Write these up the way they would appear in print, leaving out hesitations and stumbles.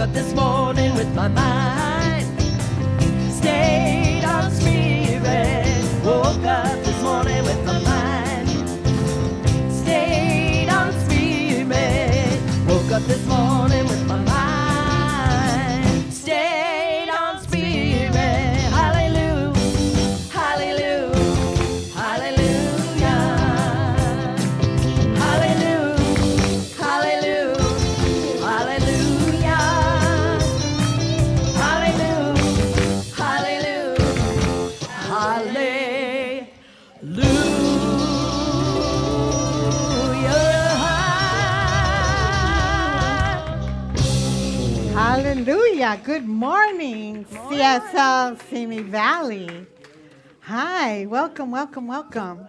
up this morning with my mind stayed on spirit. Woke up this morning with my mind stayed on spirit. Woke up this morning with my mind stayed on spirit. Hallelujah, hallelujah, hallelujah, hallelujah, hallelujah, hallelujah, hallelujah, hallelujah, hallelujah. Hallelujah. Good morning, CSL Simi Valley. Hi, welcome, welcome, welcome.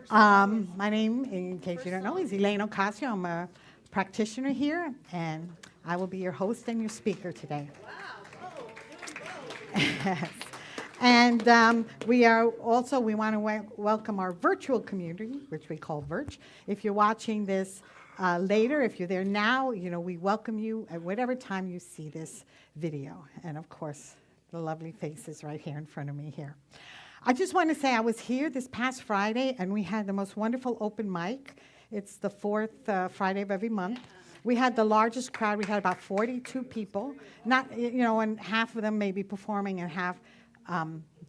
My name, in case you don't know, is Elaine Ocasio. I'm a practitioner here, and I will be your host and your speaker today. And we want to welcome our virtual community, which we call Virch. If you're watching this later, if you're there now, we welcome you at whatever time you see this video. And of course, the lovely faces right here in front of me here. I just want to say I was here this past Friday, and we had the most wonderful open mic. It's the fourth Friday of every month. We had the largest crowd. We had about 42 people, and half of them maybe performing and half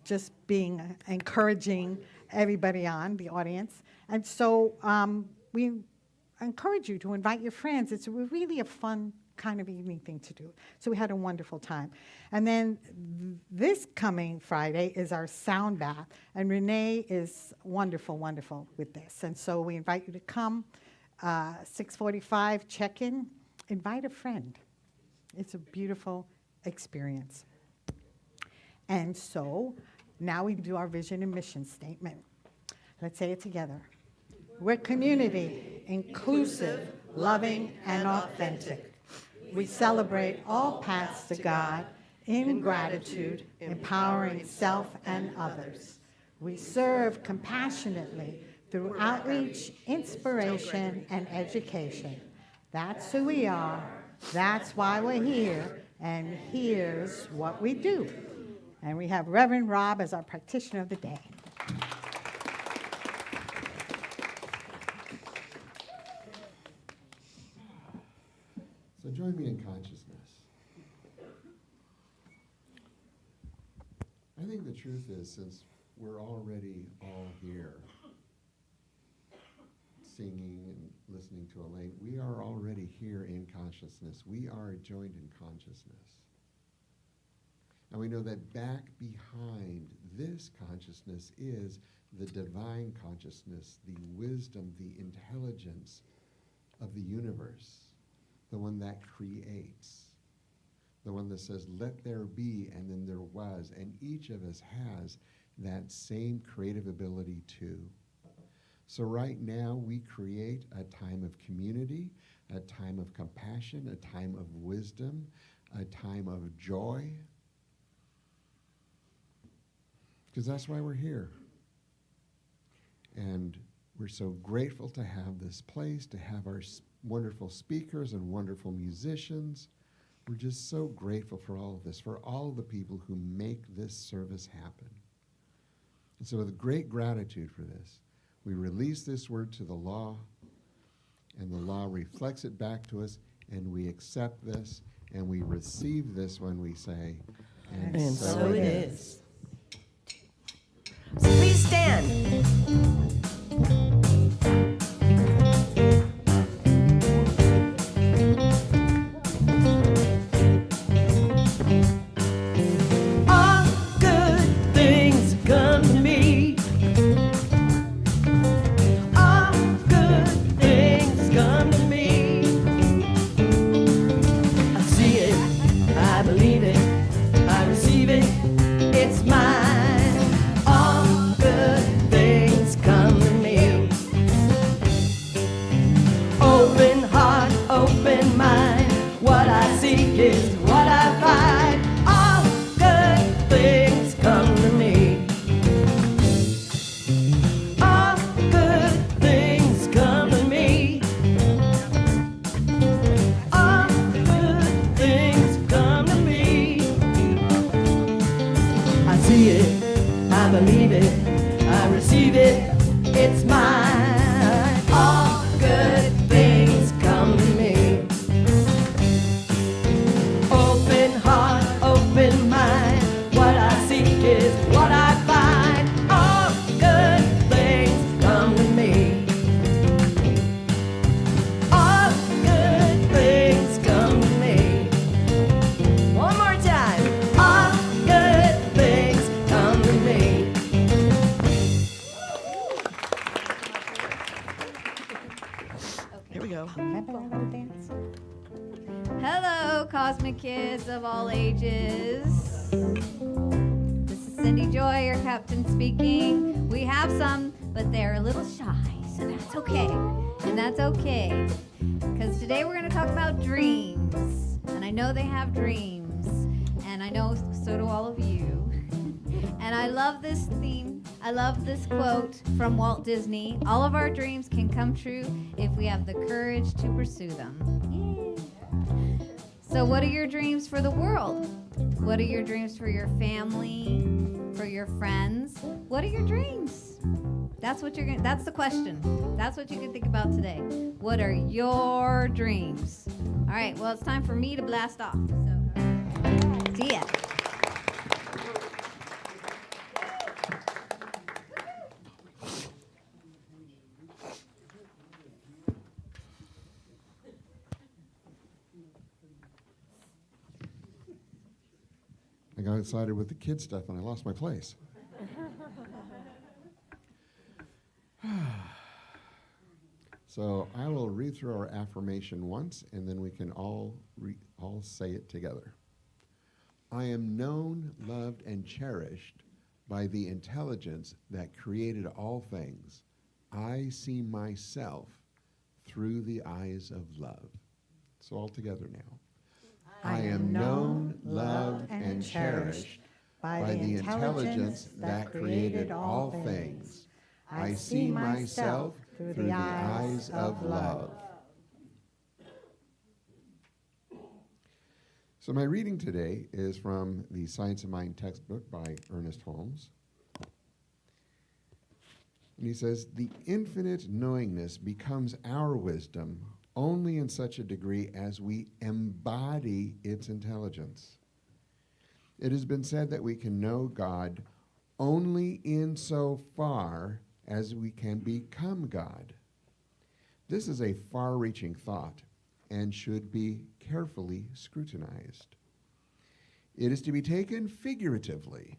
just being encouraging everybody on the audience. And so we encourage you to invite your friends. It's really a fun kind of evening thing to do. So we had a wonderful time. And then this coming Friday is our sound bath. And Renee is wonderful, wonderful with this. And so we invite you to come, 6:45, check in, invite a friend. It's a beautiful experience. And so now we do our vision and mission statement. Let's say it together. We're community, inclusive, loving, and authentic. We celebrate all paths to God in gratitude, empowering self and others. We serve compassionately through outreach, inspiration, and education. That's who we are. That's why we're here. And here's what we do. And we have Reverend Rob as our practitioner of the day. So join me in consciousness. I think the truth is, since we're already all here, singing and listening to Elaine, we are already here in consciousness. We are joined in consciousness. And we know that back behind this consciousness is the divine consciousness, the wisdom, the intelligence of the universe, the one that creates, the one that says, let there be, and then there was. And each of us has that same creative ability too. So right now we create a time of community, a time of compassion, a time of wisdom, a time of joy, because that's why we're here. And we're so grateful to have this place, to have our wonderful speakers and wonderful musicians. We're just so grateful for all of this, for all the people who make this service happen. And so with great gratitude for this, we release this word to the law, and the law reflects it back to us, and we accept this, and we receive this when we say, And so it is. So please stand. All good things come to me. All good things come to me. I see it, I believe it, I receive it, it's mine. All good things come to me. Open heart, open mind. What I seek is what I find. All good things come to me. All good things come to me. All good things. believe it, I receive it, it's mine. All good things come to me. Open heart, open mind, what I seek is what I find. All good things come to me. All good things come to me. One more time. All good things come to me. Here we go. Dance. Hello, Cosmic Kids of all ages. This is Cindy Joy, your captain speaking. We have some, but they're a little shy, so that's okay. And that's okay, because today we're going to talk about dreams. And I know they have dreams, and I know so do all of you. And I love this theme. I love this quote from Walt Disney. All of our dreams can come true if we have the courage to pursue them. Yay. So what are your dreams for the world? What are your dreams for your family, for your friends? What are your dreams? That's what that's the question. That's what you can think about today. What are your dreams? All right, well, it's time for me to blast off. So, see ya. I got excited with the kid stuff and I lost my place. So I will read through our affirmation once, and then we can all say it together. I am known, loved, and cherished by the intelligence that created all things. I see myself through the eyes of love. So all together now. I am known, loved, and cherished by the intelligence that created all things. I see myself through the eyes of love. So my reading today is from the Science of Mind textbook by Ernest Holmes. And he says, the infinite knowingness becomes our wisdom only in such a degree as we embody its intelligence. It has been said that we can know God only insofar as we can become God. This is a far-reaching thought and should be carefully scrutinized. It is to be taken figuratively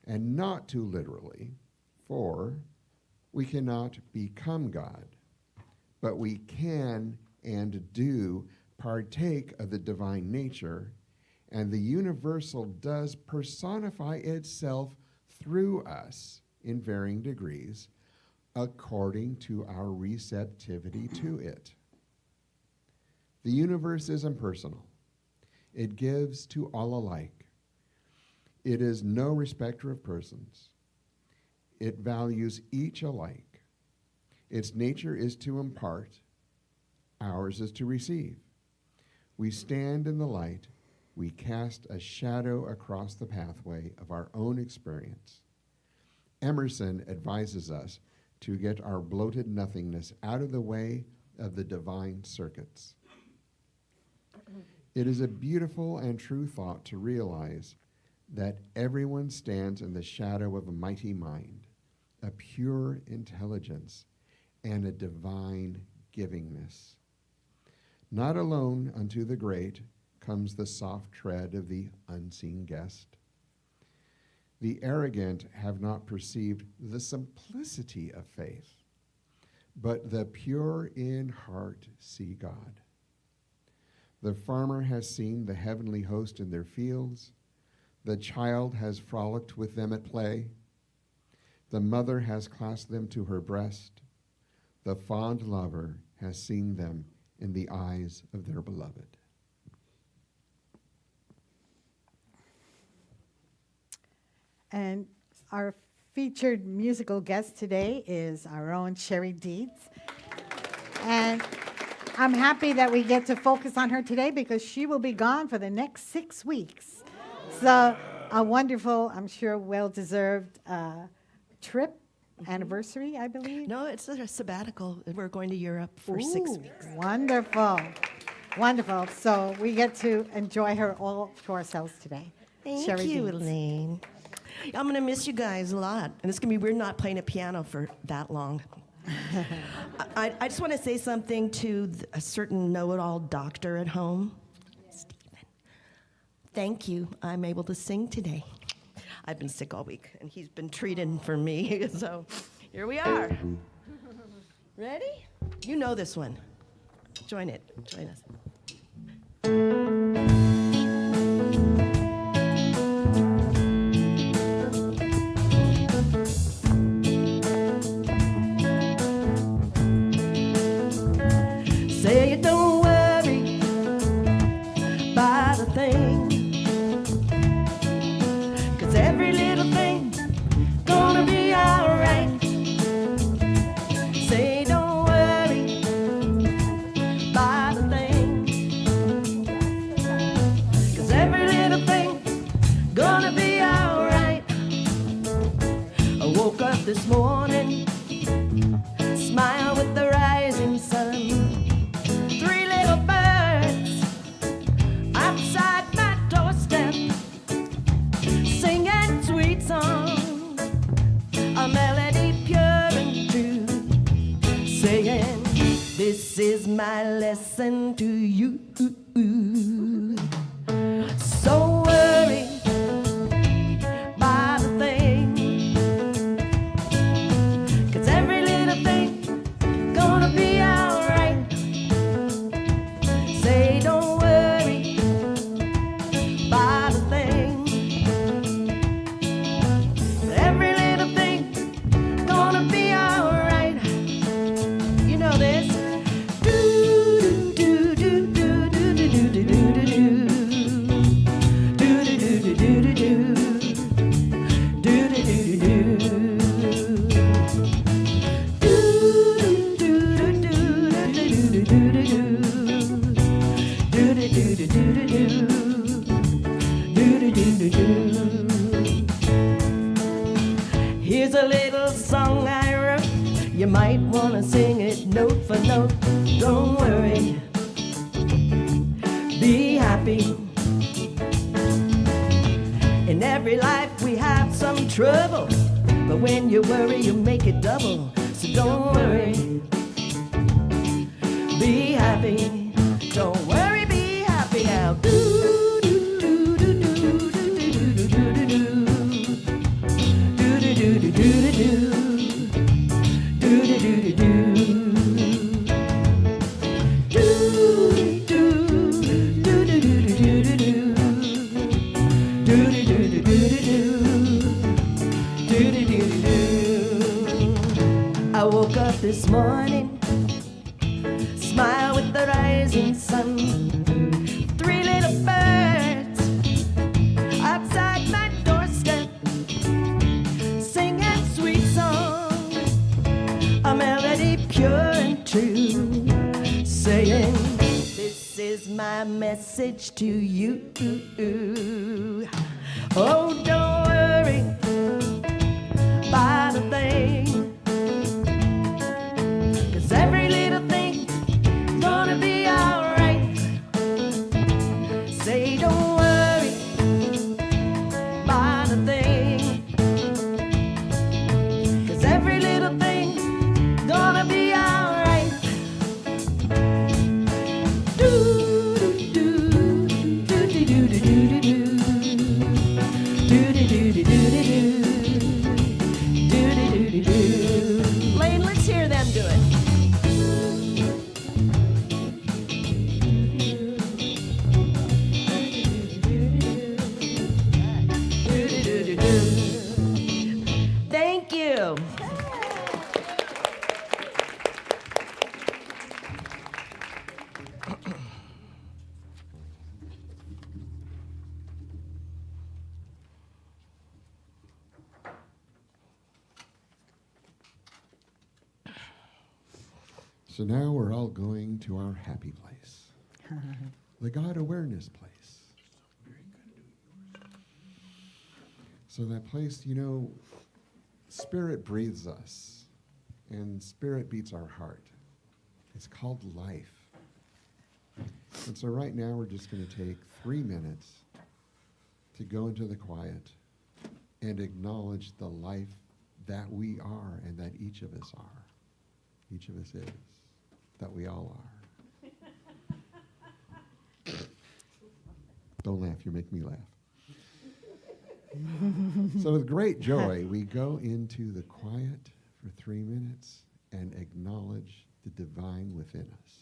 and not too literally, for we cannot become God, but we can and do partake of the divine nature, and the universal does personify itself through us in varying degrees according to our receptivity to it. The universe is impersonal. It gives to all alike. It is no respecter of persons. It values each alike. Its nature is to impart. Ours is to receive. We stand in the light. We cast a shadow across the pathway of our own experience. Emerson advises us to get our bloated nothingness out of the way of the divine circuits. It is a beautiful and true thought to realize that everyone stands in the shadow of a mighty mind, a pure intelligence, and a divine givingness. Not alone unto the great comes the soft tread of the unseen guest. The arrogant have not perceived the simplicity of faith, but the pure in heart see God. The farmer has seen the heavenly host in their fields. The child has frolicked with them at play. The mother has clasped them to her breast. The fond lover has seen them in the eyes of their beloved. And our featured musical guest today is our own Sherry Deeds. And I'm happy that we get to focus on her today because she will be gone for the next 6 weeks. So a wonderful, I'm sure, well-deserved trip, anniversary, I believe. No, it's a sabbatical. We're going to Europe for 6 Ooh, weeks. Wonderful. Wonderful. So we get to enjoy her all to ourselves today. Thank Sherry you, Deans. Elaine. I'm going to miss you guys a lot. And it's going to be weird not playing a piano for that long. I just want to say something to a certain know-it-all doctor at home. Stephen. Thank you. I'm able to sing today. I've been sick all week, and he's been treating for me. So here we are. Ready? You know this one. Join it. Join us. Say don't worry about a thing, 'cause every little thing gonna be alright. Say don't worry about a thing, 'cause every little thing gonna be alright. I woke up this morning, smile with the rising sun. 3 little birds outside my doorstep, singing sweet songs, a melody pure and true, saying, this is my lesson to you. So worry about a thing, 'cause every little thing gonna be alright. Say don't worry about a thing, every little thing gonna be alright. You know this. Do do do do do do do do do do do do do do do do do do Here's a little song I wrote. You might want to sing it note for note. Don't worry, be happy. In every life we have some trouble, but when you worry you make it double. So don't worry, be happy. Don't worry, be happy now. Do do do do do do do do do do do do do do do do. I woke up this morning, smile with the rising sun. 3 little birds outside my doorstep, singing sweet songs, a melody pure and true, saying, this is my message to you. Oh, don't worry about a thing, 'cause every little thing gonna be alright. Say don't worry about a thing, 'cause every little thing gonna be alright. Do do do do do do do do do do do do do do do. Lane, let's hear them do it. Thank you. So now we're all going to our happy place, the God awareness place. So that place, Spirit breathes us, and Spirit beats our heart. It's called life. And so right now we're just going to take 3 minutes to go into the quiet and acknowledge the life that we are and that each of us are. Each of us is. That we all are. Don't laugh, you make me laugh. So with great joy, we go into the quiet for 3 minutes and acknowledge the divine within us.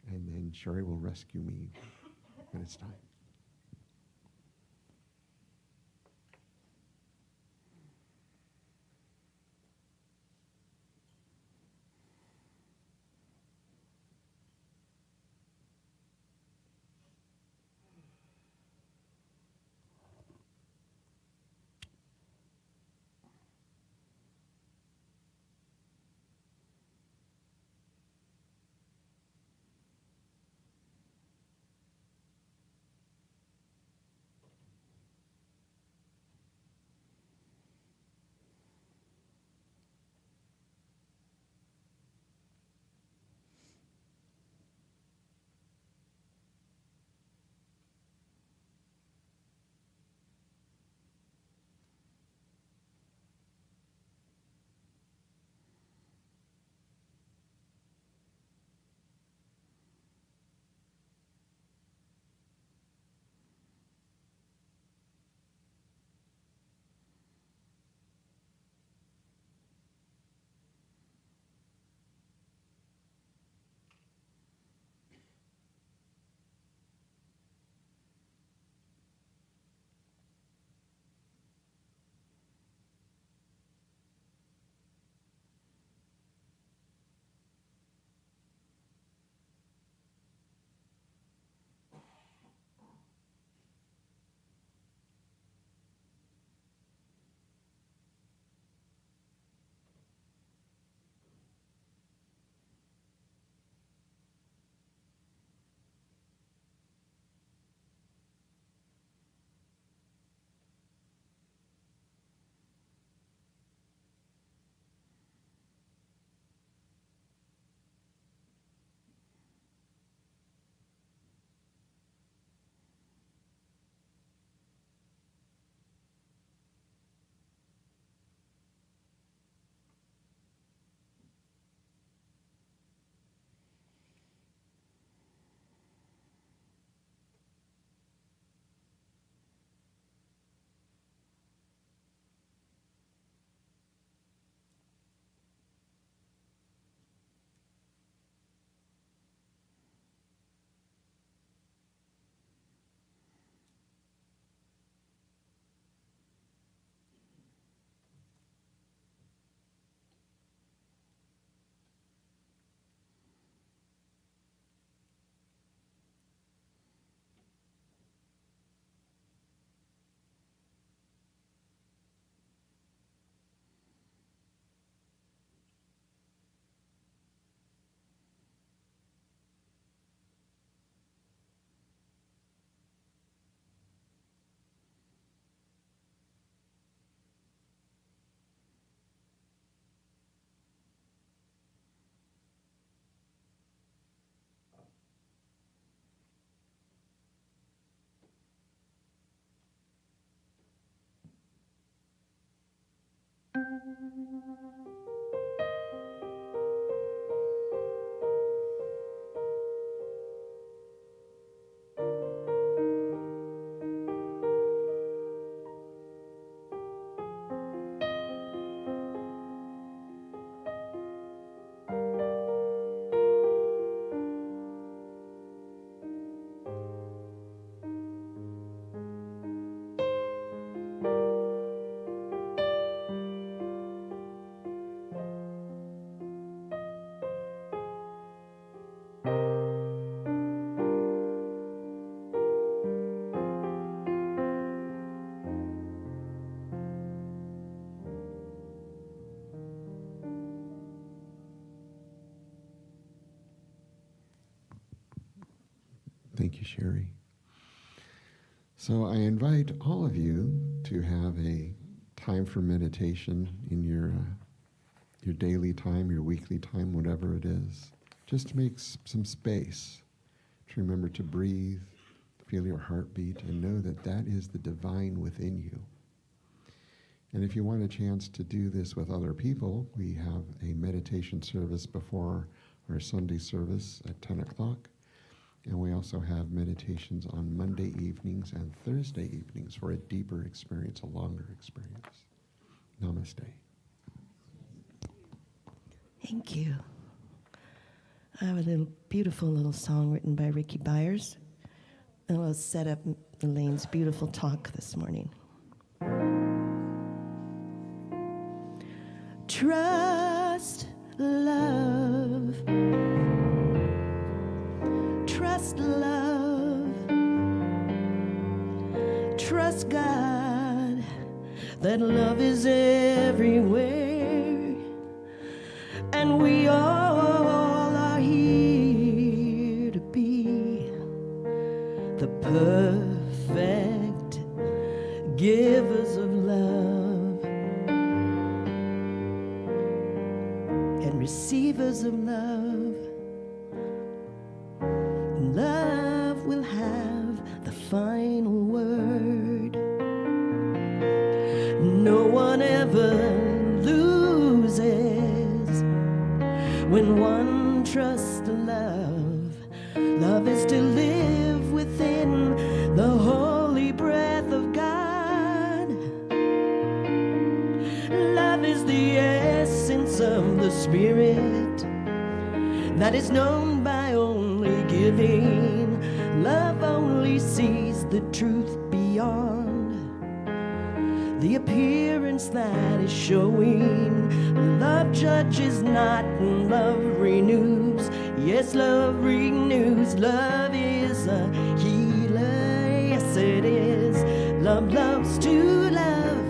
And then Sherry will rescue me when it's time. Thank you, Sherry. So I invite all of you to have a time for meditation in your daily time, your weekly time, whatever it is. Just to make some space to remember to breathe, feel your heartbeat, and know that that is the divine within you. And if you want a chance to do this with other people, we have a meditation service before our Sunday service at 10 o'clock. And we also have meditations on Monday evenings and Thursday evenings for a deeper experience, a longer experience. Namaste. Thank you. I have a beautiful little song written by Ricky Byers. And I'll set up Elaine's beautiful talk this morning. Trust love. Trust love. Trust God. That love is everywhere. And we all are here to be the perfect givers of love and receivers of love. And love will have the final word. No one ever loses when one trusts love. Love is to live within the holy breath of God. Love is the essence of the Spirit that is known by only giving. Love only sees the truth beyond the appearance that is showing. Love judges not, and love renews. Yes, love renews. Love is a healer. Yes, it is. Love loves to love.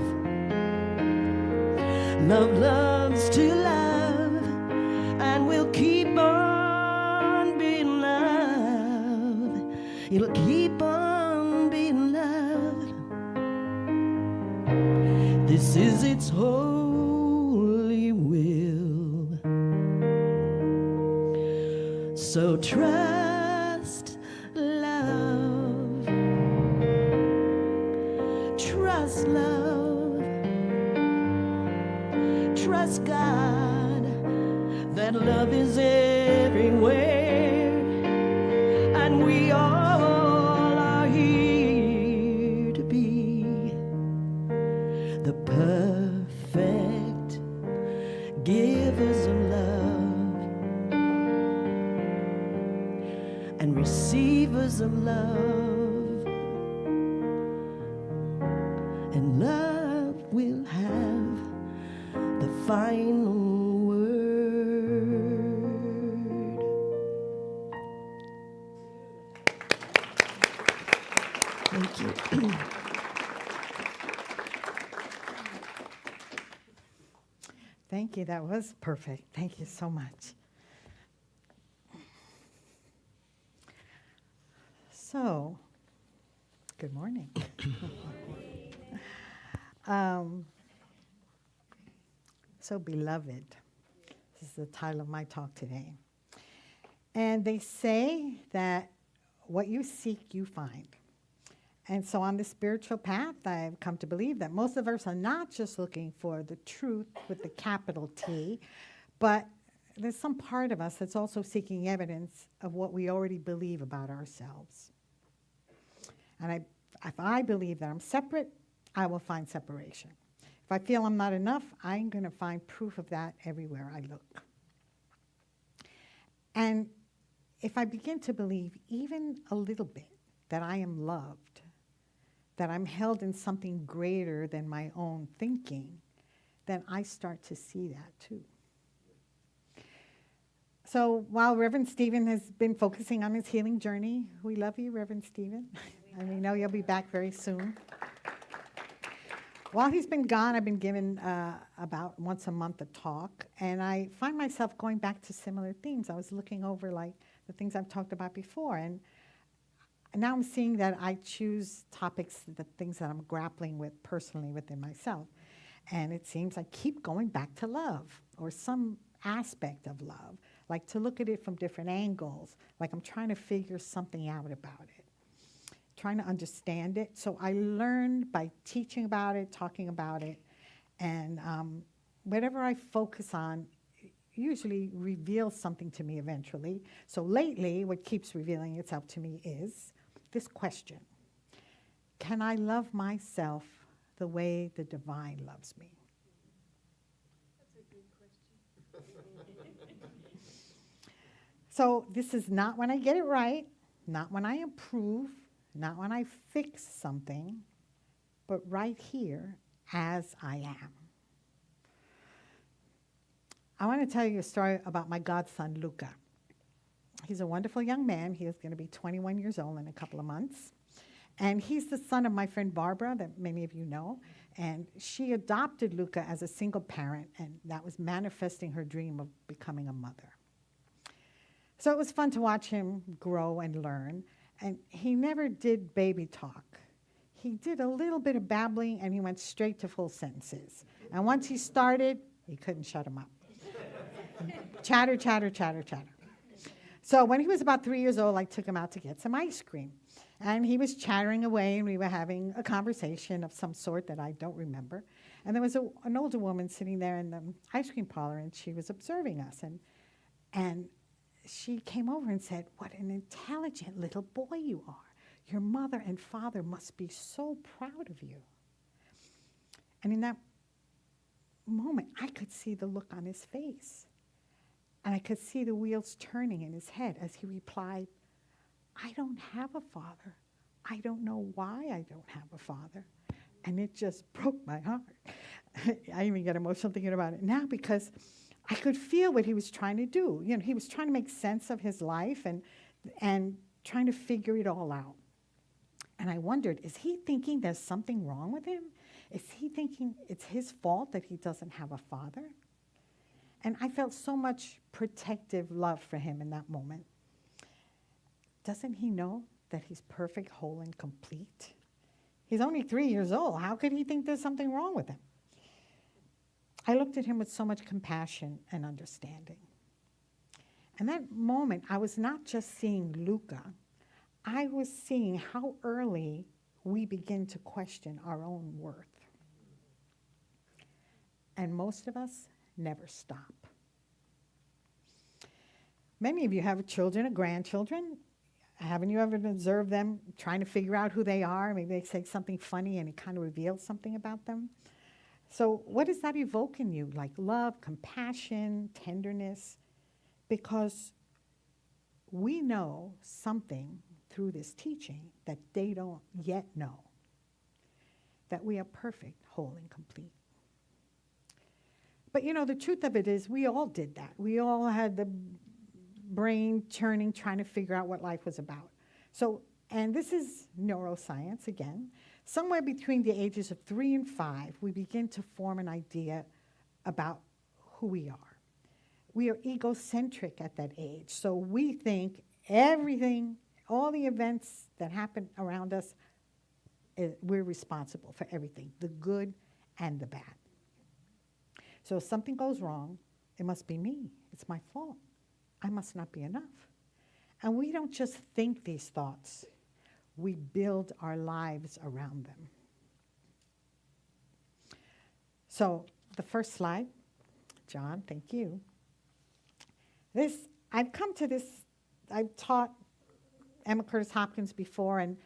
Love loves to love. And will keep on being loved. It'll keep on being loved. This is its holy will. So trust love. Trust love. Trust God. That love is everywhere. And we all are here to be the perfect givers of love and receivers of love. And love will have the final word. Thank you. Thank you. That was perfect. Thank you so much. So, good morning. So, beloved, this is the title of my talk today. And they say that what you seek, you find. And so on the spiritual path, I've come to believe that most of us are not just looking for the truth with the capital T, but there's some part of us that's also seeking evidence of what we already believe about ourselves. And if I believe that I'm separate, I will find separation. If I feel I'm not enough, I'm going to find proof of that everywhere I look. And if I begin to believe even a little bit that I am loved, that I'm held in something greater than my own thinking, then I start to see that too. So while Reverend Stephen has been focusing on his healing journey, we love you, Reverend Stephen, and we know you'll be back very soon. While he's been gone, I've been given about once a month a talk, and I find myself going back to similar themes. I was looking over like the things I've talked about before, and And now I'm seeing that I choose topics, the things that I'm grappling with personally within myself. And it seems I keep going back to love or some aspect of love, like to look at it from different angles, like I'm trying to figure something out about it, trying to understand it. So I learned by teaching about it, talking about it, and whatever I focus on usually reveals something to me eventually. So lately, what keeps revealing itself to me is this question: can I love myself the way the divine loves me? That's a good question. So this is not when I get it right, not when I improve, not when I fix something, but right here as I am. I want to tell you a story about my godson, Luca. He's a wonderful young man. He is going to be 21 years old in a couple of months. And he's the son of my friend Barbara, that many of you know. And she adopted Luca as a single parent, and that was manifesting her dream of becoming a mother. So it was fun to watch him grow and learn. And he never did baby talk. He did a little bit of babbling, and he went straight to full sentences. And once he started, he couldn't shut him up. Chatter, chatter, chatter, chatter. So when he was about 3 years old, I took him out to get some ice cream. And he was chattering away, and we were having a conversation of some sort that I don't remember. And there was an older woman sitting there in the ice cream parlor, and she was observing us. And she came over and said, "What an intelligent little boy you are. Your mother and father must be so proud of you." And in that moment, I could see the look on his face. And I could see the wheels turning in his head as he replied, "I don't have a father. I don't know why I don't have a father." And it just broke my heart. I even get emotional thinking about it now because I could feel what he was trying to do. You know, he was trying to make sense of his life and trying to figure it all out. And I wondered, is he thinking there's something wrong with him? Is he thinking it's his fault that he doesn't have a father? And I felt so much protective love for him in that moment. Doesn't he know that he's perfect, whole, and complete? He's only 3 years old. How could he think there's something wrong with him? I looked at him with so much compassion and understanding. And that moment, I was not just seeing Luca. I was seeing how early we begin to question our own worth. And most of us never stop. Many of you have children or grandchildren. Haven't you ever observed them trying to figure out who they are? Maybe they say something funny and it kind of reveals something about them. So what does that evoke in you? Like love, compassion, tenderness? Because we know something through this teaching that they don't yet know. That we are perfect, whole, and complete. But you know, the truth of it is we all did that. We all had the brain churning, trying to figure out what life was about. So, and this is neuroscience again. Somewhere between the ages of 3 and 5, we begin to form an idea about who we are. We are egocentric at that age. So we think everything, all the events that happen around us, we're responsible for everything, the good and the bad. So if something goes wrong, it must be me. It's my fault. I must not be enough. And we don't just think these thoughts. We build our lives around them. So the first slide, John, thank you. I've come to this, I've taught Emma Curtis Hopkins before, and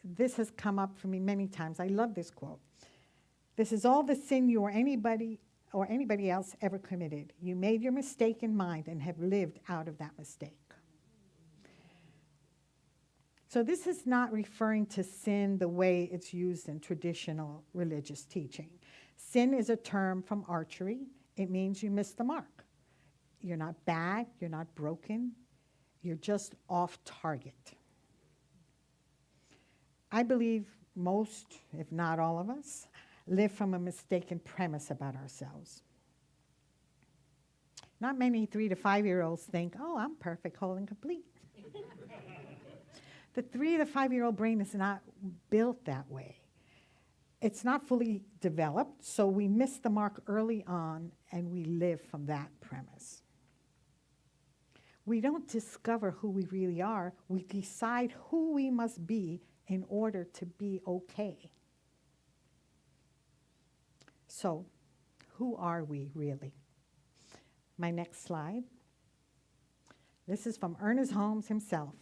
this has come up for me many times. I love this quote. "This is all the sin you or anybody else ever committed. You made your mistake in mind and have lived out of that mistake." So this is not referring to sin the way it's used in traditional religious teaching. Sin is a term from archery. It means you missed the mark. You're not bad, you're not broken, you're just off target. I believe most, if not all of us, live from a mistaken premise about ourselves. Not many 3 to 5-year-olds think, "Oh, I'm perfect, whole, and complete." The 3 to 5-year-old brain is not built that way. It's not fully developed, so we miss the mark early on and we live from that premise. We don't discover who we really are. We decide who we must be in order to be okay. So, who are we really? My next slide. This is from Ernest Holmes himself.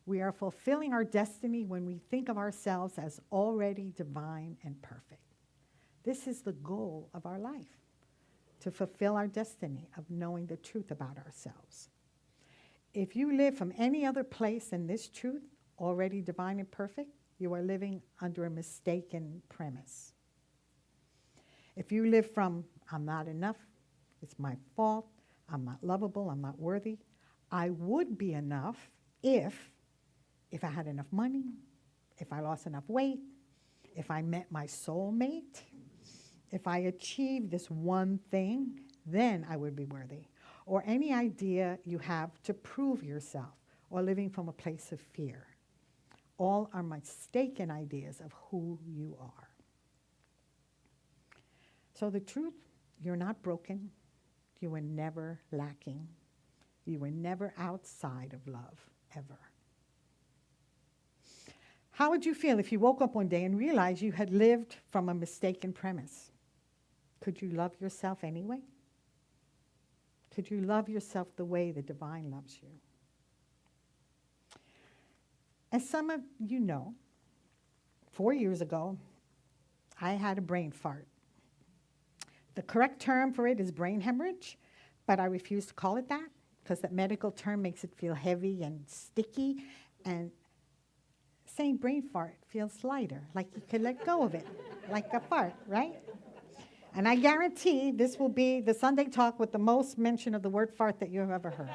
We are fulfilling our destiny when we think of ourselves as already divine and perfect. This is the goal of our life, to fulfill our destiny of knowing the truth about ourselves. If you live from any other place than this truth, already divine and perfect, you are living under a mistaken premise. If you live from, I'm not enough, it's my fault, I'm not lovable, I'm not worthy, I would be enough if I had enough money, if I lost enough weight, if I met my soulmate, if I achieved this one thing, then I would be worthy. Or any idea you have to prove yourself, or living from a place of fear. All are mistaken ideas of who you are. So the truth, you're not broken. You were never lacking. You were never outside of love, ever. How would you feel if you woke up one day and realized you had lived from a mistaken premise? Could you love yourself anyway? Could you love yourself the way the divine loves you? As some of you know, 4 years ago, I had a brain fart. The correct term for it is brain hemorrhage, but I refuse to call it that because that medical term makes it feel heavy and sticky, and saying brain fart feels lighter, like you can let go of it, like a fart, right? And I guarantee this will be the Sunday talk with the most mention of the word fart that you have ever heard.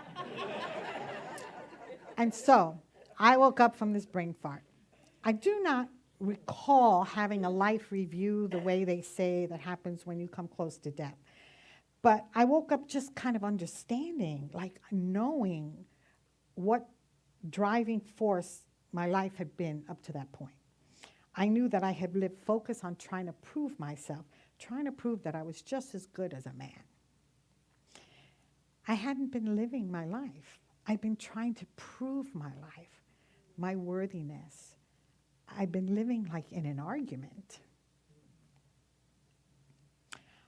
And so, I woke up from this brain fart. I do not recall having a life review the way they say that happens when you come close to death. But I woke up just kind of understanding, like knowing what driving force my life had been up to that point. I knew that I had lived focused on trying to prove myself, trying to prove that I was just as good as a man. I hadn't been living my life. I'd been trying to prove my life, my worthiness. I've been living like in an argument.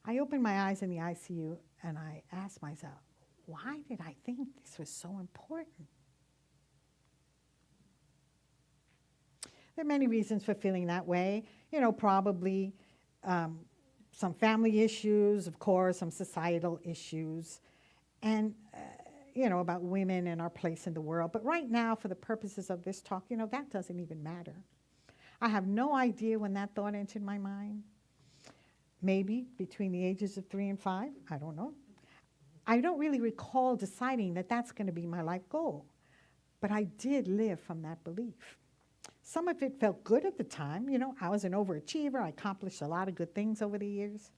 I opened my eyes in the ICU and I asked myself, why did I think this was so important? There are many reasons for feeling that way. You know, probably some family issues, of course, some societal issues, and, you know, about women and our place in the world. But right now, for the purposes of this talk, you know, that doesn't even matter. I have no idea when that thought entered my mind. Maybe between the ages of 3 and 5, I don't know. I don't really recall deciding that that's going to be my life goal, but I did live from that belief. Some of it felt good at the time. You know, I was an overachiever. I accomplished a lot of good things over the years.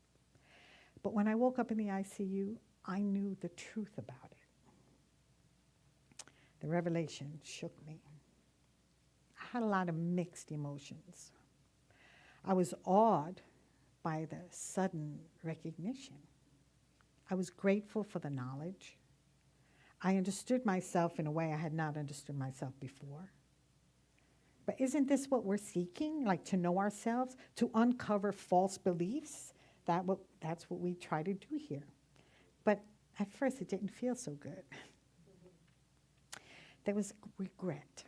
But when I woke up in the ICU, I knew the truth about it. The revelation shook me. I had a lot of mixed emotions. I was awed by the sudden recognition. I was grateful for the knowledge. I understood myself in a way I had not understood myself before. But isn't this what we're seeking, like to know ourselves, to uncover false beliefs? That's what we try to do here. But at first, it didn't feel so good. There was regret.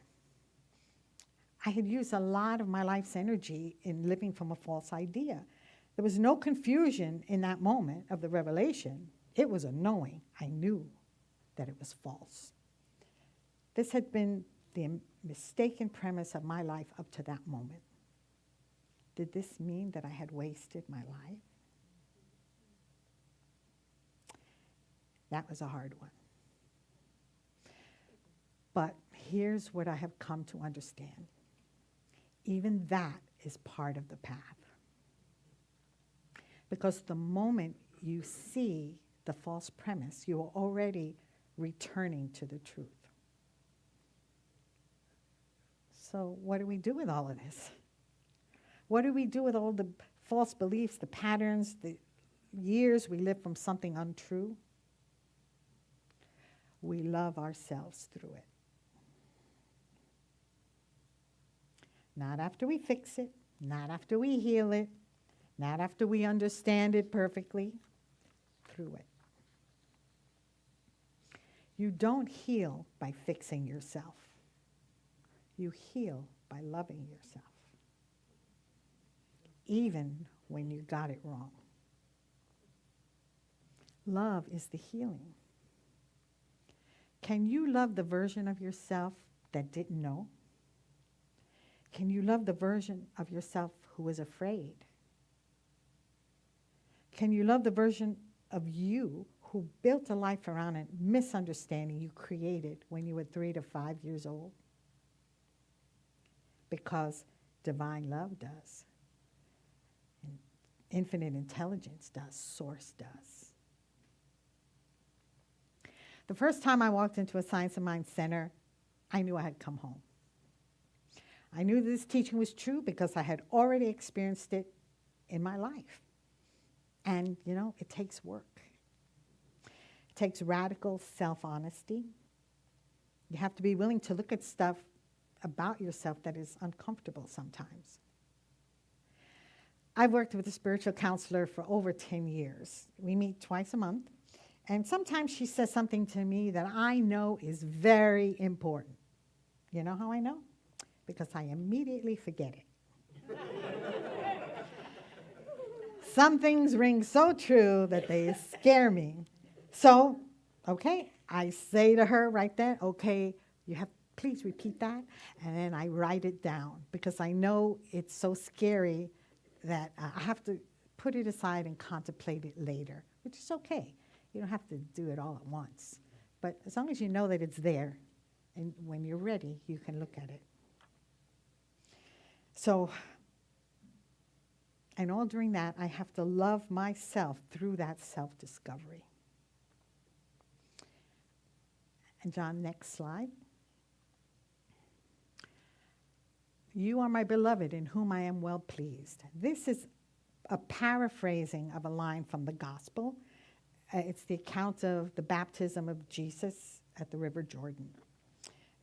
I had used a lot of my life's energy in living from a false idea. There was no confusion in that moment of the revelation. It was a knowing. I knew that it was false. This had been the mistaken premise of my life up to that moment. Did this mean that I had wasted my life? That was a hard one. But here's what I have come to understand. Even that is part of the path. Because the moment you see the false premise, you are already returning to the truth. So what do we do with all of this? What do we do with all the false beliefs, the patterns, the years we lived from something untrue? We love ourselves through it. Not after we fix it, not after we heal it, not after we understand it perfectly, through it. You don't heal by fixing yourself. You heal by loving yourself, even when you got it wrong. Love is the healing. Can you love the version of yourself that didn't know? Can you love the version of yourself who was afraid? Can you love the version of you who built a life around a misunderstanding you created when you were 3 to 5 years old? Because divine love does. And infinite intelligence does. Source does. The first time I walked into a Science of Mind center, I knew I had come home. I knew this teaching was true because I had already experienced it in my life. And, you know, it takes work. It takes radical self-honesty. You have to be willing to look at stuff about yourself that is uncomfortable sometimes. I've worked with a spiritual counselor for over 10 years. We meet twice a month. And sometimes she says something to me that I know is very important. You know how I know? Because I immediately forget it. Some things ring so true that they scare me. So, okay, I say to her right then, okay, please repeat that. And then I write it down because I know it's so scary that I have to put it aside and contemplate it later, which is okay. You don't have to do it all at once. But as long as you know that it's there, and when you're ready, you can look at it. So, and all during that, I have to love myself through that self-discovery. And John, next slide. You are my beloved in whom I am well pleased. This is a paraphrasing of a line from the gospel. It's the account of the baptism of Jesus at the River Jordan.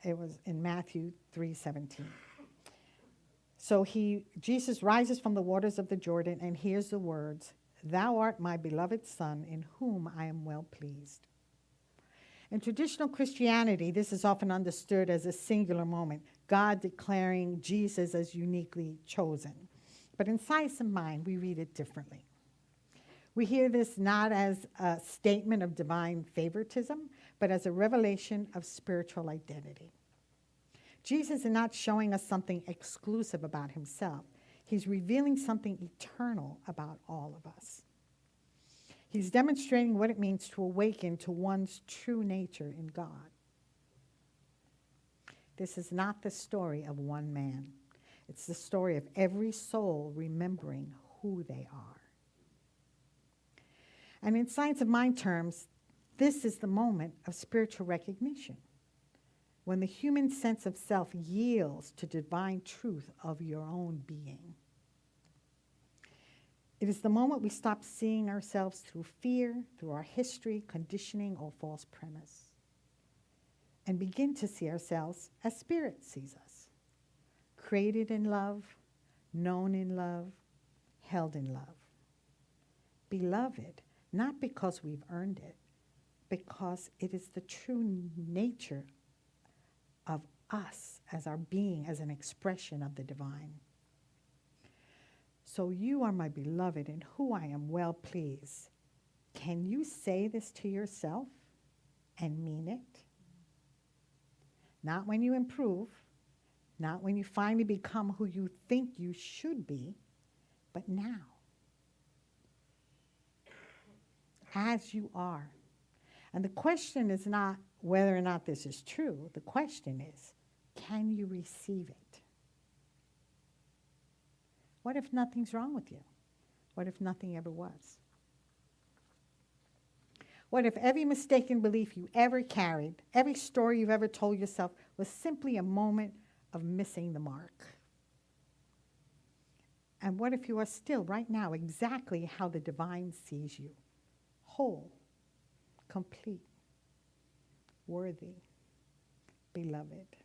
It was in Matthew 3:17. So Jesus rises from the waters of the Jordan and hears the words, "Thou art my beloved Son, in whom I am well pleased." In traditional Christianity, this is often understood as a singular moment, God declaring Jesus as uniquely chosen. But in Science of Mind, we read it differently. We hear this not as a statement of divine favoritism, but as a revelation of spiritual identity. Jesus is not showing us something exclusive about himself. He's revealing something eternal about all of us. He's demonstrating what it means to awaken to one's true nature in God. This is not the story of one man. It's the story of every soul remembering who they are. And in Science of Mind terms, this is the moment of spiritual recognition, when the human sense of self yields to divine truth of your own being. It is the moment we stop seeing ourselves through fear, through our history, conditioning, or false premise, and begin to see ourselves as Spirit sees us, created in love, known in love, held in love. Beloved, not because we've earned it, because it is the true nature of us as our being, as an expression of the divine. So you are my beloved in who I am well pleased. Can you say this to yourself and mean it? Not when you improve, not when you finally become who you think you should be, but now. As you are. And the question is not whether or not this is true. The question is, can you receive it? What if nothing's wrong with you? What if nothing ever was? What if every mistaken belief you ever carried, every story you've ever told yourself was simply a moment of missing the mark? And what if you are still right now exactly how the divine sees you? Whole, complete, worthy, beloved.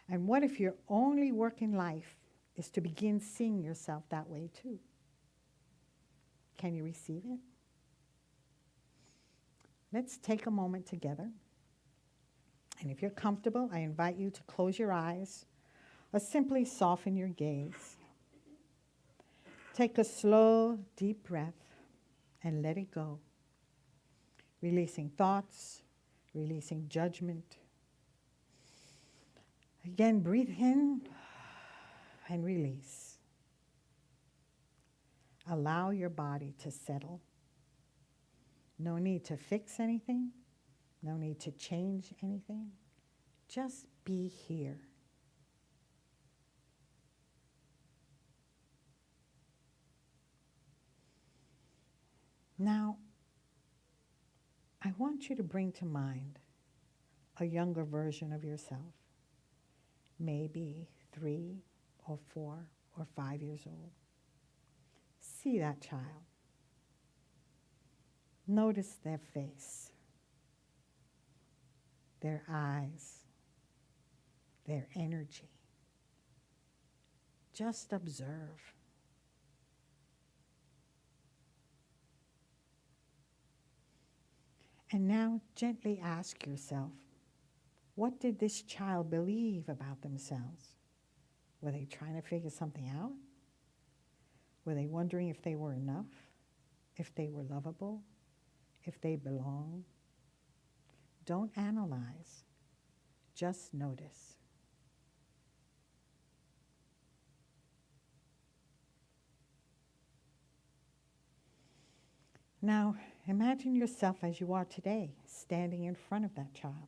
And what if your only work in life is to begin seeing yourself that way too? Can you receive it? Let's take a moment together. And if you're comfortable, I invite you to close your eyes or simply soften your gaze. Take a slow, deep breath and let it go. Releasing thoughts, releasing judgment. Again, breathe in and release. Allow your body to settle. No need to fix anything. No need to change anything. Just be here. Now, I want you to bring to mind a younger version of yourself, maybe 3 or 4 or 5 years old. See that child. Notice their face, their eyes, their energy. Just observe. And now gently ask yourself, what did this child believe about themselves? Were they trying to figure something out? Were they wondering if they were enough? If they were lovable? If they belong? Don't analyze. Just notice. Now, imagine yourself as you are today, standing in front of that child.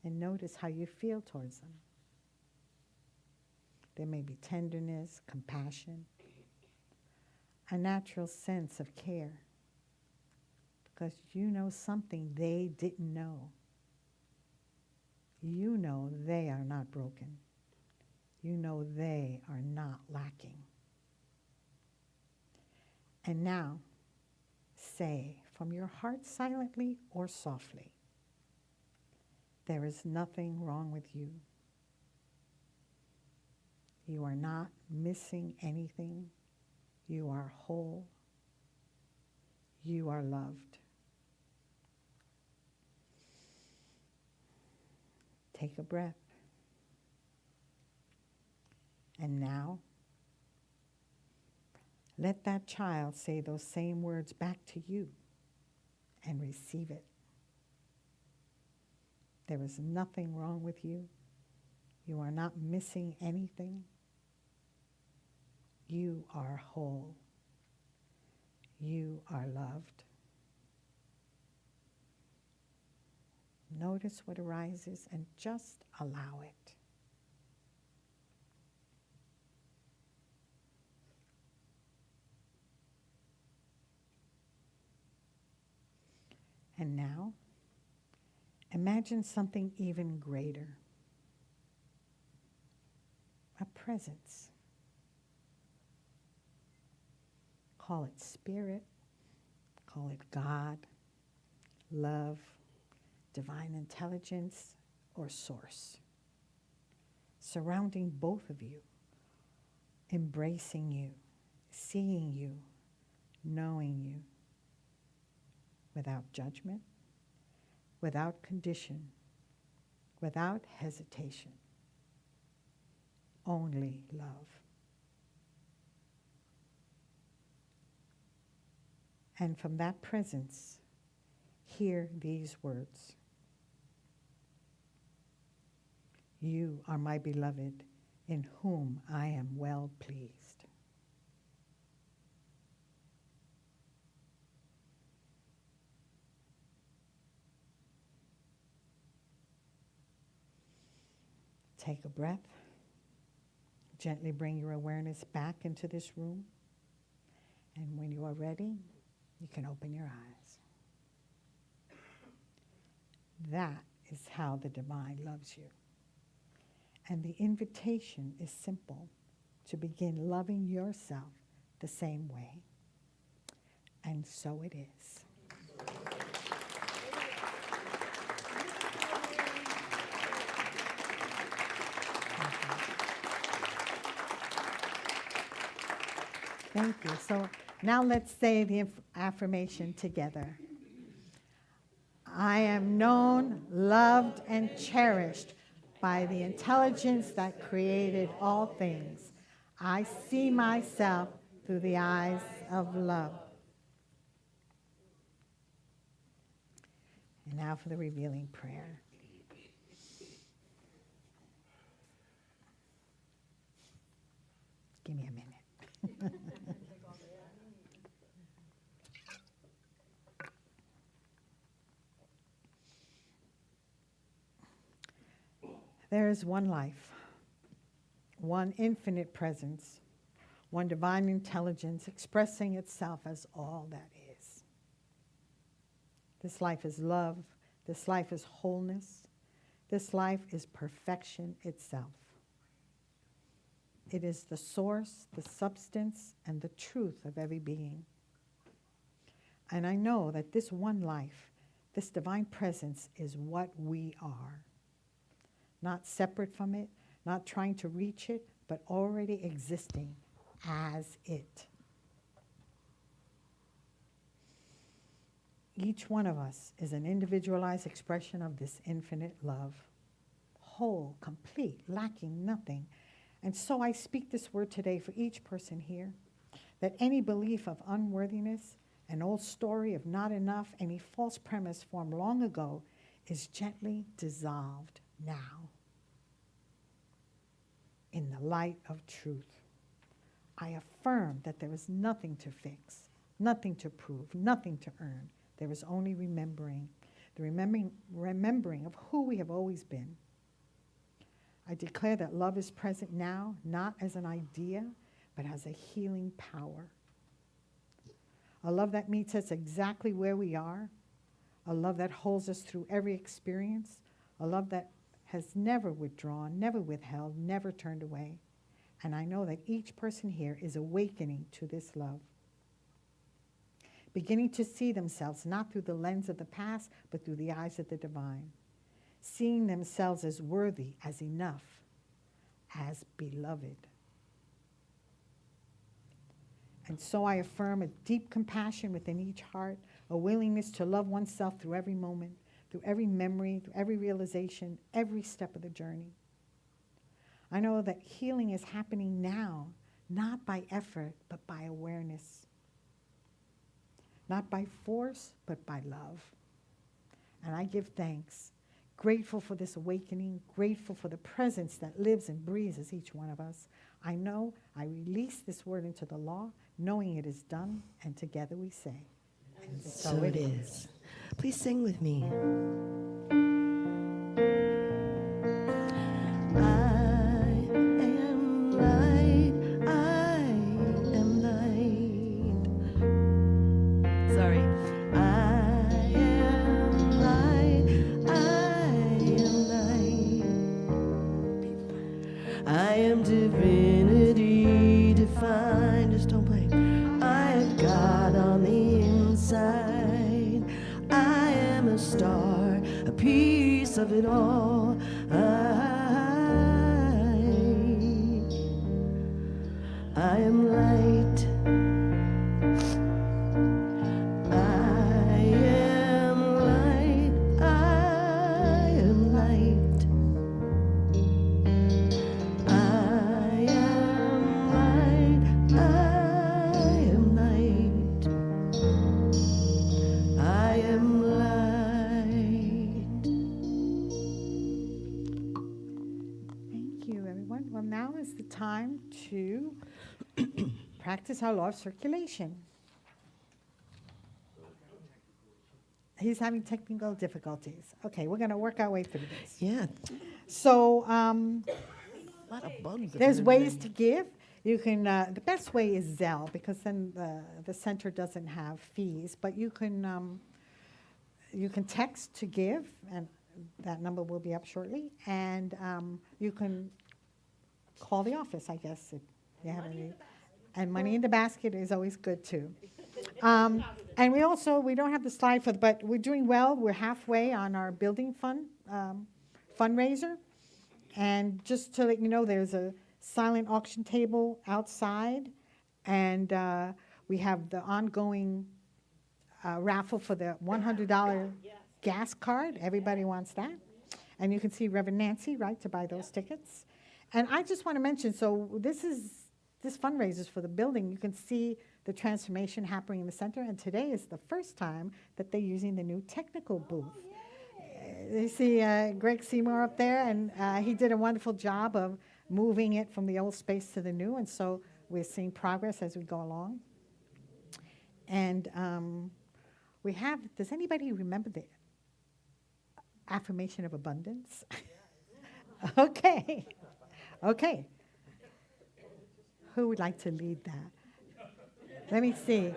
And notice how you feel towards them. There may be tenderness, compassion, a natural sense of care, because you know something they didn't know. You know they are not broken. You know they are not lacking. And now, say from your heart silently or softly, there is nothing wrong with you. You are not missing anything. You are whole. You are loved. Take a breath. And now, let that child say those same words back to you and receive it. There is nothing wrong with you. You are not missing anything. You are whole. You are loved. Notice what arises and just allow it. And now, imagine something even greater. A presence. Call it spirit, call it God, love, divine intelligence, or source. Surrounding both of you, embracing you, seeing you, knowing you, without judgment, without condition, without hesitation. Only love. And from that presence, hear these words. You are my beloved, in whom I am well pleased. Take a breath. Gently bring your awareness back into this room. And when you are ready, you can open your eyes. That is how the divine loves you. And the invitation is simple, to begin loving yourself the same way. And so it is. Thank you. So now let's say the affirmation together. I am known, loved, and cherished by the intelligence that created all things. I see myself through the eyes of love. And now for the revealing prayer. Give me a minute. There is one life, one infinite presence, one divine intelligence expressing itself as all that is. This life is love. This life is wholeness. This life is perfection itself. It is the source, the substance, and the truth of every being. And I know that this one life, this divine presence, is what we are. Not separate from it, not trying to reach it, but already existing as it. Each one of us is an individualized expression of this infinite love, whole, complete, lacking nothing. And so I speak this word today for each person here, that any belief of unworthiness, an old story of not enough, any false premise formed long ago is gently dissolved now in the light of truth. I affirm that there is nothing to fix, nothing to prove, nothing to earn. There is only remembering, the remembering of who we have always been. I declare that love is present now, not as an idea, but as a healing power. A love that meets us exactly where we are, a love that holds us through every experience, a love that has never withdrawn, never withheld, never turned away. And I know that each person here is awakening to this love, beginning to see themselves not through the lens of the past, but through the eyes of the divine, seeing themselves as worthy, as enough, as beloved. And so I affirm a deep compassion within each heart, a willingness to love oneself through every moment, through every memory, through every realization, every step of the journey. I know that healing is happening now, not by effort, but by awareness. Not by force, but by love. And I give thanks, grateful for this awakening, grateful for the presence that lives and breathes as each one of us. I know I release this word into the law, knowing it is done, and together we say, and So it is. Please sing with me. I am divinity defined. Just don't play. I have God on the inside. I am a star, a piece of it all. I am light. I am light. I am light. I am light. I am light. I am light. Thank you, everyone. Well, now is the time to practice our law of circulation. He's having technical difficulties. Okay, we're going to work our way through this. Yeah, So a lot of bugs. there's ways to give. You can, the best way is Zelle, because then the center doesn't have fees. But you can text to give, and that number will be up shortly. And you can call the office, I guess, if you have any. And money in the basket is always good, too. And we don't have the slide but we're doing well. We're halfway on our building fund fundraiser. And just to let you know, there's a silent auction table outside. And we have the ongoing raffle for the $100 gas card. Everybody wants that. And you can see Reverend Nancy, right, to buy those tickets. And I just want to mention, so this fundraiser is for the building. You can see the transformation happening in the center. And today is the first time that they're using the new technical booth. You see Greg Seymour up there, and he did a wonderful job of moving it from the old space to the new. And so we're seeing progress as we go along. And does anybody remember the affirmation of abundance? Okay. Who would like to lead that? Let me see.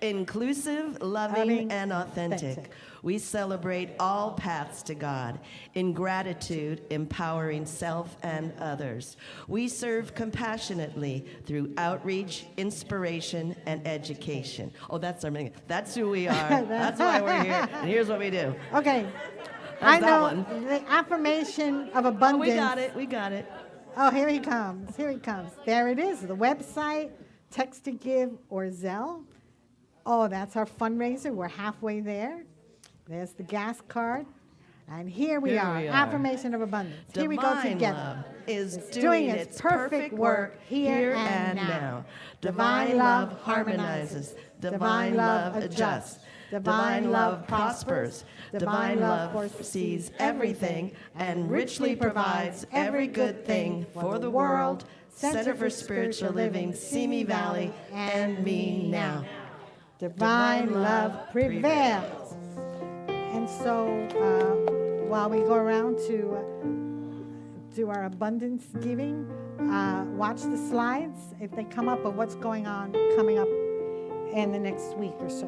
Inclusive, loving, and authentic. We celebrate all paths to God. In gratitude, empowering self and others. We serve compassionately through outreach, inspiration, and education. Oh, that's who we are. That's why we're here. And here's what we do. Okay. How's I that know one? the affirmation of abundance. We got it. Oh, here he comes. There it is, the website, text to give, or Zelle. Oh, that's our fundraiser. We're halfway there. There's the gas card. And here we are, affirmation of abundance. Here we go Divine together. love is It's doing its perfect work here and now. Divine love harmonizes. Divine love adjusts. Divine love prospers. Divine love foresees everything and richly provides every good thing for the world. Center for Spiritual Living, Simi Valley, and me now. Divine love prevails. And so while we go around to do our abundance giving, watch the slides if they come up of what's coming up in the next week or so.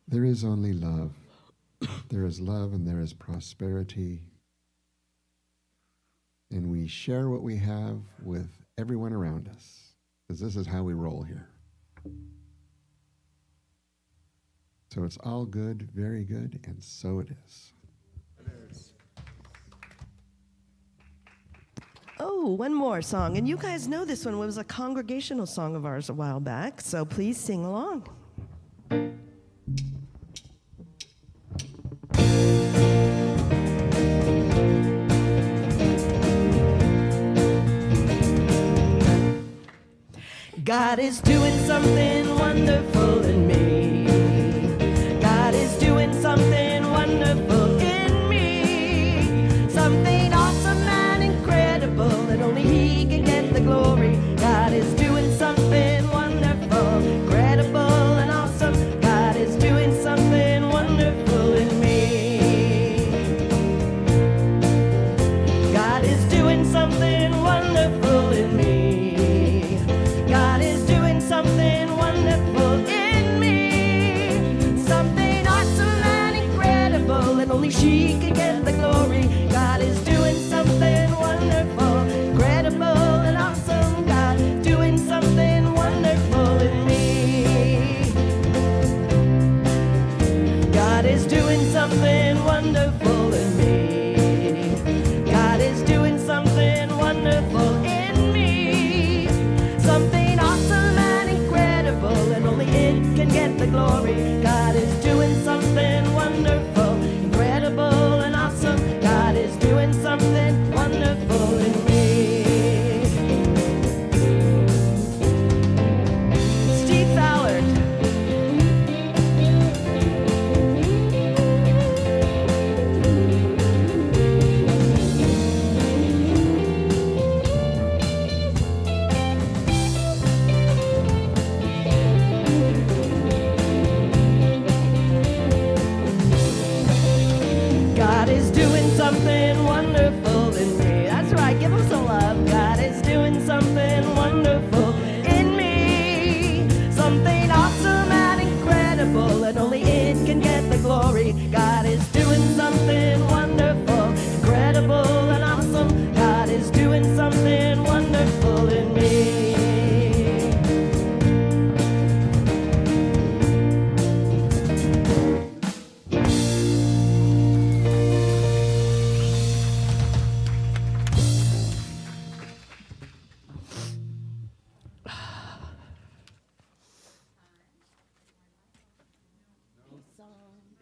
There is only love. There is love and there is prosperity. And we share what we have with everyone around us, because this is how we roll here. So it's all good, very good, and so it is. Oh, one more song. And you guys know this one. It was a congregational song of ours a while back, so please sing along. God is doing something wonderful in me. God is doing something wonderful in me. Something awesome and incredible, and only He can get the glory. God is doing something wonderful, incredible and awesome. God is doing something wonderful in me. God is doing something wonderful in me. God is doing something wonderful in me. Something awesome and incredible, and only she can get the glory. God is doing something wonderful, incredible and awesome. God is doing something wonderful in me. God is doing something wonderful in me. God is doing something wonderful in me. Something awesome and incredible, and only it can get the glory. God is doing something wonderful, incredible and awesome. God is doing something wonderful in me. Steve Fowler. God is doing something wonderful in me. That's right, give him some love. God is doing something wonderful in me. Something awesome and incredible, and only it can get the glory. God is doing something wonderful, incredible and awesome. God is doing something wonderful in me.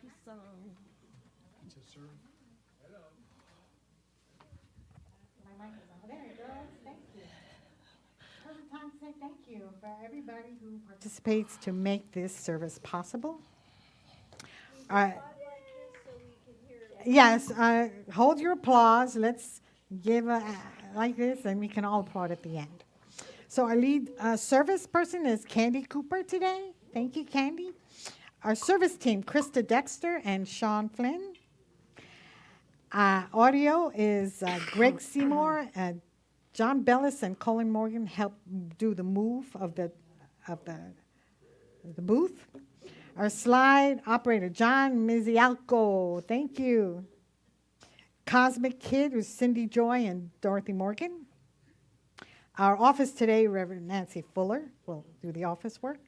Peace song. There it goes. Thank you. Perfect time to say thank you for everybody who participates to make this service possible. Yes, hold your applause. Let's give like this, and we can all applaud at the end. So our lead service person is Candy Cooper today. Thank you, Candy. Our service team, Krista Dexter and Sean Flynn. Audio is Greg Seymour, John Bellis, and Colin Morgan help do the move of the booth. Our slide operator, John Mizialco. Thank you. Cosmic Kid is Cindy Joy and Dorothy Morgan. Our office today, Reverend Nancy Fuller will do the office work.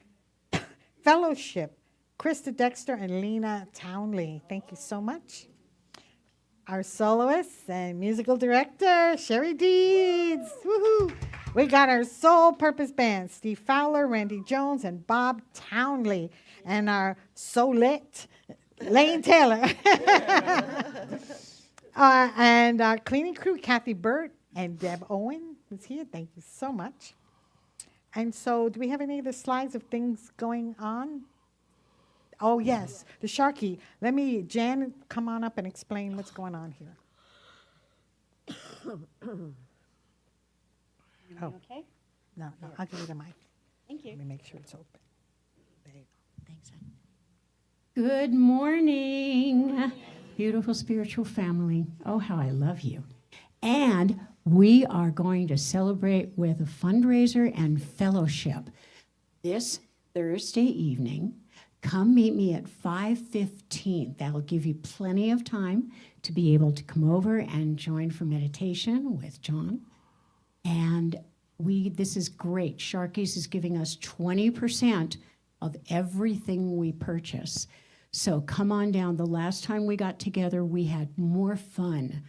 Fellowship, Krista Dexter and Lena Townley. Thank you so much. Our soloist and musical director, Sherry Deeds. Woohoo! We got our Soul Purpose Band, Steve Fowler, Randy Jones, and Bob Townley. And our Solette, Lane Taylor. And our cleaning crew, Kathy Burt and Deb Owen is here. Thank you so much. And so do we have any of the slides of things going on? Oh, yes, the Sharky. Jan, come on up and explain what's going on here. Okay? No, I'll give you the mic. Thank you. Let me make sure it's open. There you go. Thanks, hon. Good morning, beautiful spiritual family. Oh, how I love you. And we are going to celebrate with a fundraiser and fellowship this Thursday evening. Come meet me at 5:15. That'll give you plenty of time to be able to come over and join for meditation with John. And this is great. Sharky's is giving us 20% of everything we purchase. So come on down. The last time we got together, we had more fun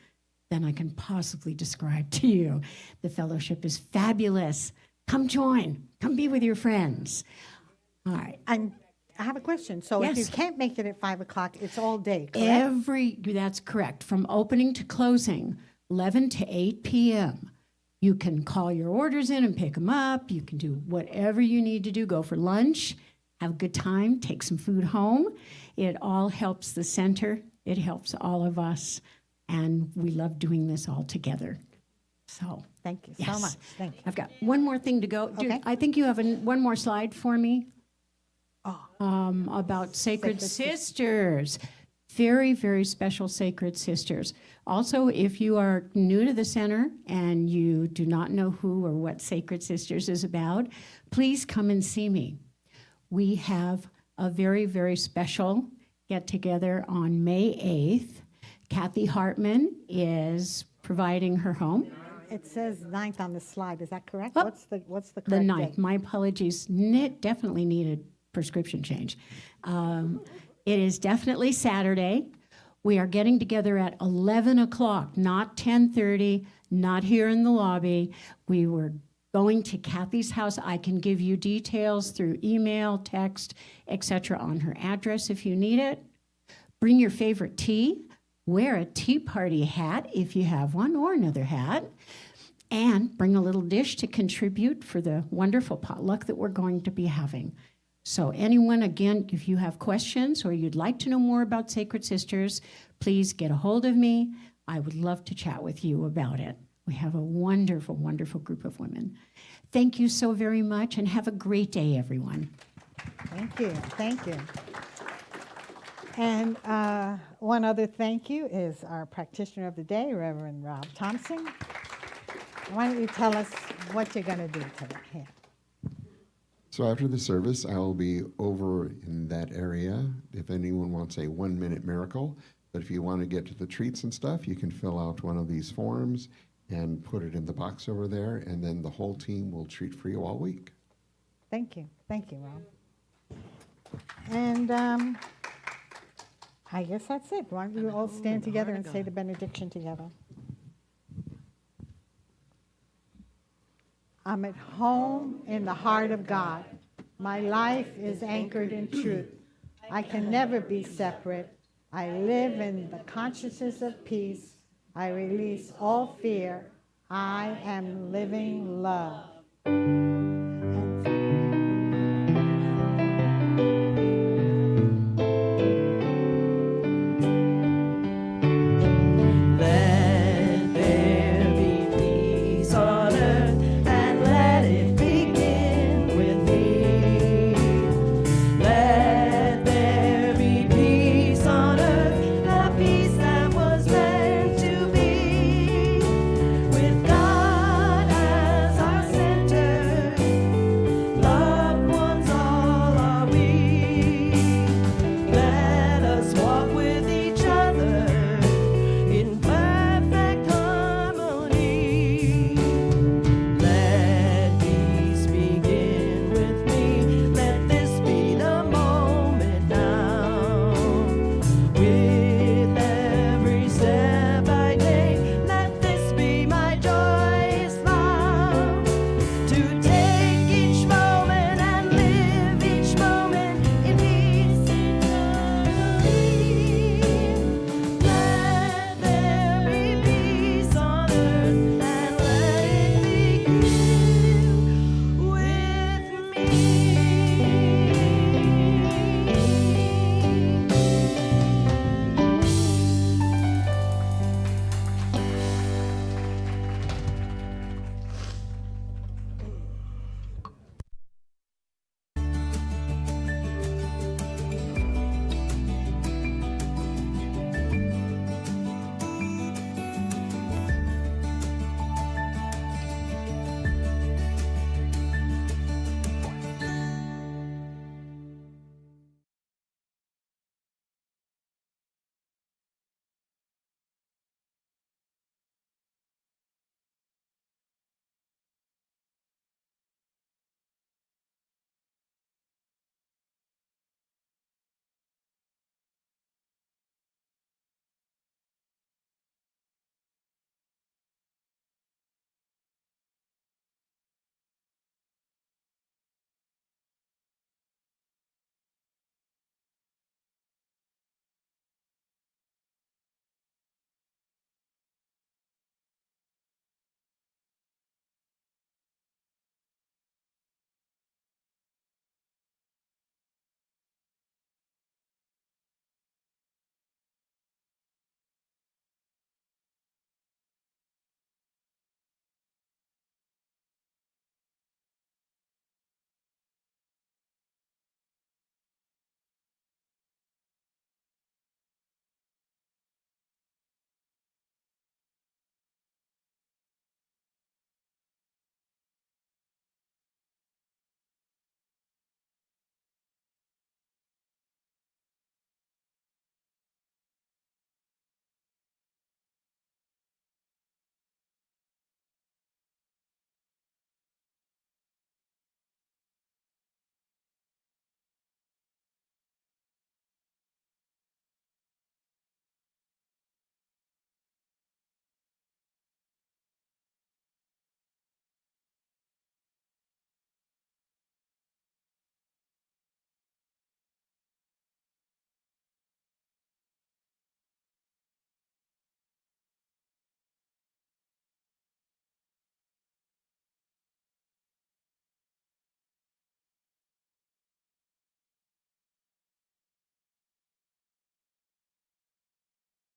than I can possibly describe to you. The fellowship is fabulous. Come join. Come be with your friends. All right. And I have a question. So if you Yes. can't make it at 5 o'clock, it's all day, correct? That's correct. From opening to closing, 11 to 8 p.m. You can call your orders in and pick them up. You can do whatever you need to do. Go for lunch, have a good time, take some food home. It all helps the center. It helps all of us. And we love doing this all together. So, Thank you yes. so much. Thank you. I've got one more thing to go. Okay. I think you have one more slide for me. Oh. About Sacred Sacred Sisters. Very, very special Sacred Sisters. Also, if you are new to the center and you do not know who or what Sacred Sisters is about, please come and see me. We have a very, very special get-together on May 8th. Kathy Hartman is providing her home. It says 9th on the slide. Is that correct? Oh, What's the correct The date? 9th. My apologies. Definitely needed prescription change. It is definitely Saturday. We are getting together at 11 o'clock, not 10:30, not here in the lobby. We were going to Kathy's house. I can give you details through email, text, etc. on her address if you need it. Bring your favorite tea. Wear a tea party hat if you have one, or another hat. And bring a little dish to contribute for the wonderful potluck that we're going to be having. So anyone, again, if you have questions or you'd like to know more about Sacred Sisters, please get a hold of me. I would love to chat with you about it. We have a wonderful, wonderful group of women. Thank you so very much, and have a great day, everyone. Thank you. Thank you. And one other thank you is our practitioner of the day, Reverend Rob Thompson. Why don't you tell us what you're going to do today? Here. So after the service, I will be over in that area if anyone wants a 1-minute miracle. But if you want to get to the treats and stuff, you can fill out one of these forms and put it in the box over there, and then the whole team will treat for you all week. Thank you. Thank you, Rob. And I guess that's it. Why don't you all stand together and say the benediction together? I'm at home in the heart of God. My life is anchored in truth. I can never be separate. I live in the consciousness of peace. I release all fear. I am living love.